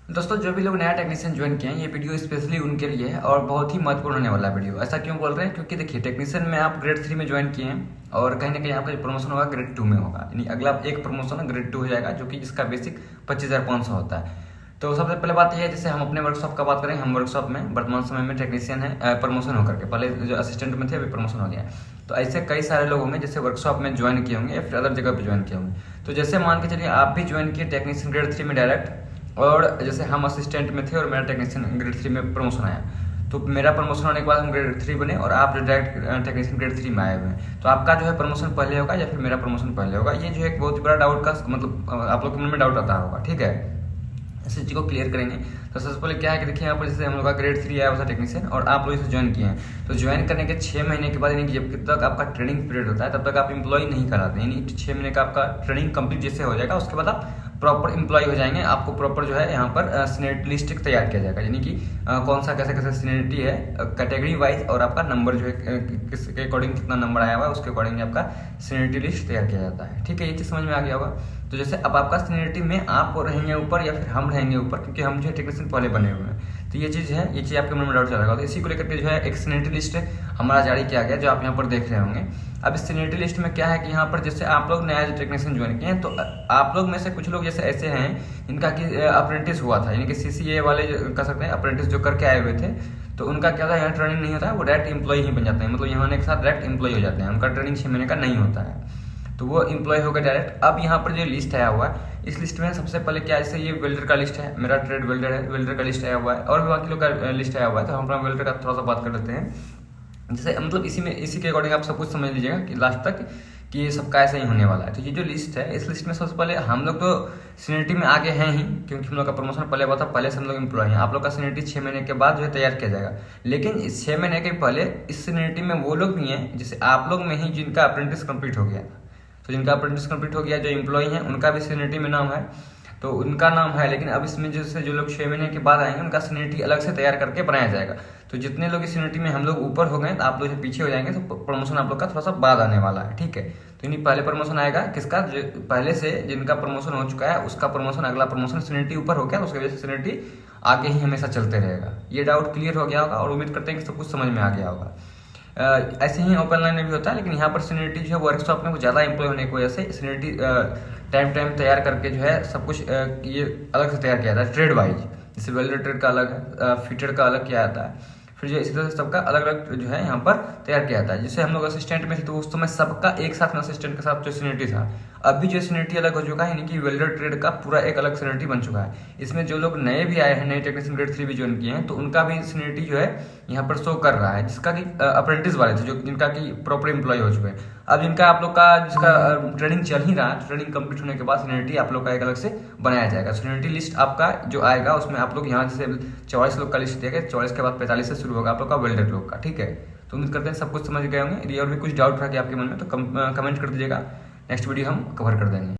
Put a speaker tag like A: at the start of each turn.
A: दोस्तों, जो भी लोग नया टेक्नीशियन ज्वाइन किए हैं, ये वीडियो स्पेशली उनके लिए है और बहुत ही महत्वपूर्ण होने वाला वीडियो। ऐसा क्यों बोल रहे हैं? क्योंकि देखिए, टेक्नीशियन में आप ग्रेड 3 में ज्वाइन किए हैं और कहीं ना कहीं आपका जो प्रमोशन होगा ग्रेड 2 में होगा, यानी अगला एक प्रमोशन ग्रेड 2 हो जाएगा, जो कि जिसका बेसिक 25,500 होता है। तो सबसे पहले बात यह है, जैसे हम अपने वर्कशॉप का बात करें, हम वर्कशॉप में वर्तमान समय में टेक्नीशियन है, प्रमोशन होकर के, पहले जो असिस्टेंट में थे अभी प्रमोशन हो गया। तो ऐसे कई सारे लोग होंगे जैसे वर्कशॉप में ज्वाइन किए होंगे या फिर अदर जगह पे ज्वाइन किए होंगे। तो जैसे मान के चलिए आप भी ज्वाइन किए टेक्नीशियन ग्रेड 3 में डायरेक्ट, और जैसे हम असिस्टेंट में थे और मेरा टेक्नीशियन ग्रेड 3 में प्रमोशन आया, तो मेरा प्रमोशन होने के बाद हम ग्रेड 3 बने और आप डायरेक्ट टेक्नीशियन ग्रेड 3 में आए हुए हैं। तो आपका जो है प्रमोशन पहले होगा या फिर मेरा प्रमोशन पहले होगा? ये जो है एक बहुत बड़ा डाउट का मतलब आप लोग के मन में डाउट आता होगा, ठीक है। इस चीज़ को क्लियर करेंगे। तो सबसे पहले क्या है कि देखिए, यहाँ पर जैसे हम लोग का ग्रेड 3 आया हुआ था टेक्नीशियन और आप लोग इसे ज्वाइन किए हैं, तो ज्वाइन करने के 6 महीने के बाद, यानी जब तक आपका ट्रेनिंग पीरियड होता है तब तक आप एम्प्लॉय नहीं कराते, यानी 6 महीने का आपका ट्रेनिंग कंप्लीट जैसे हो जाएगा उसके बाद आप प्रॉपर एम्प्लॉय हो जाएंगे। आपको प्रॉपर जो है यहाँ पर सीनियरिटी लिस्ट तैयार किया जाएगा, यानी कि कौन सा कैसे कैसे सीनियरिटी है कैटेगरी वाइज, और आपका नंबर जो है किसके अकॉर्डिंग कितना नंबर आया हुआ है उसके अकॉर्डिंग आपका सीनियरिटी लिस्ट तैयार किया जाता है, ठीक है। ये चीज़ समझ में आ गया होगा। तो जैसे अब आपका सीनियरिटी में आप रहेंगे ऊपर या फिर हम रहेंगे ऊपर, क्योंकि हम जो है टेक्नीशियन पहले बने हुए हैं, तो ये चीज़ है, ये चीज़ आपके मन में डाउट चलेगा। तो इसी को लेकर के जो है एक सीनियरिटी लिस्ट हमारा जारी किया गया, जो आप यहाँ पर देख रहे होंगे। अब इस सीनियरिटी लिस्ट में क्या है कि यहाँ पर जैसे आप लोग नया टेक्नीशियन ज्वाइन किए हैं, तो आप लोग में से कुछ लोग जैसे ऐसे हैं जिनका कि अप्रेंटिस हुआ था, यानी कि CCA वाले कह सकते हैं, अप्रेंटिस जो करके आए हुए थे, तो उनका क्या था, यहाँ ट्रेनिंग नहीं होता है, वो डायरेक्ट एम्प्लॉय ही बन जाते हैं, मतलब यहाँ आने के साथ डायरेक्ट एम्प्लॉय हो जाते हैं, उनका ट्रेनिंग 6 महीने का नहीं होता है, तो वो एम्प्लॉय होकर डायरेक्ट। अब यहाँ पर जो लिस्ट आया हुआ है, इस लिस्ट में सबसे पहले क्या, जैसे ये वेल्डर का लिस्ट है, मेरा ट्रेड वेल्डर है, वेल्डर का लिस्ट आया हुआ है, और भी बाकी लोग का लिस्ट आया हुआ है। तो हम अपना वेल्डर का थोड़ा सा बात कर लेते हैं। जैसे मतलब इसी के अकॉर्डिंग आप सब कुछ समझ लीजिएगा कि लास्ट तक कि ये सबका ऐसा ही होने वाला है। तो ये जो लिस्ट है, इस लिस्ट में सबसे पहले हम लोग तो सीनियरिटी में आगे हैं ही, क्योंकि हम लोग का प्रमोशन पहले हुआ था, पहले से हम लोग एम्प्लॉय हैं। आप लोग का सीनियरिटी 6 महीने के बाद जो है तैयार किया जाएगा, लेकिन इस 6 महीने के पहले इस सीनियरिटी में वो लोग भी हैं जैसे आप लोग में ही जिनका अप्रेंटिस कंप्लीट हो गया। तो जिनका अप्रेंटिस कंप्लीट हो गया, जो एम्प्लॉय हैं, उनका भी सीनियरिटी में नाम है, तो उनका नाम है। लेकिन अब इसमें जैसे जो लोग 6 महीने के बाद आएंगे, उनका सीनियरिटी अलग से तैयार करके बनाया जाएगा। तो जितने लोग इस सीनियरिटी में हम लोग ऊपर हो गए, तो आप लोग जो पीछे हो जाएंगे, तो प्रमोशन आप लोग का थोड़ा सा बाद आने वाला है, ठीक है। तो यानी पहले प्रमोशन आएगा किसका, जो पहले से जिनका प्रमोशन हो चुका है उसका प्रमोशन, अगला प्रमोशन सीनियरिटी ऊपर हो गया, उसकी वजह से सीनियरिटी आगे ही हमेशा चलते रहेगा। ये डाउट क्लियर हो गया होगा और उम्मीद करते हैं कि सब कुछ समझ में आ गया होगा। ऐसे ही ओपन लाइन में भी होता है, लेकिन यहाँ पर सीनियरिटी जो है वर्कशॉप में वो ज़्यादा एम्प्लॉय होने की वजह से सीनियरिटी टाइम तैयार करके जो है सब कुछ ये अलग से तैयार किया जाता है ट्रेड वाइज। जैसे वेल्डर ट्रेड का अलग है, फिटर का अलग किया जाता है, फिर जो इसी तरह से सबका अलग अलग जो है यहाँ पर तैयार किया जाता है। जैसे हम लोग असिस्टेंट में थे, तो उस समय सबका एक साथ में असिस्टेंट के साथ जो सीनियरिटी था, अभी जो सीनियरिटी अलग हो चुका है, यानी कि वेल्डर ट्रेड का पूरा एक अलग सीनियरिटी बन चुका है। इसमें जो लोग नए भी आए हैं, नए टेक्नीशियन ग्रेड 3 भी ज्वाइन किए हैं, तो उनका भी सीनियरिटी जो है यहाँ पर शो कर रहा है, जिसका कि अप्रेंटिस वाले थे, जो जिनका कि प्रॉपर एम्प्लॉय हो चुके हैं। अब जिनका आप लोग का जिसका ट्रेनिंग चल ही रहा है, ट्रेनिंग कंप्लीट होने के बाद सीनियरिटी आप लोग का एक अलग से बनाया जाएगा। सीनियरिटी लिस्ट आपका जो आएगा, उसमें आप लोग यहाँ जैसे 44 लोग का लिस्ट दिया गया, 44 के बाद 45 से शुरू होगा आप लोग का वेल्डर लोग का, ठीक है। तो उम्मीद करते हैं सब कुछ समझ गए होंगे। यदि और भी कुछ डाउट रहा कि आपके मन में, तो कमेंट कर दीजिएगा, नेक्स्ट वीडियो हम कवर कर देंगे।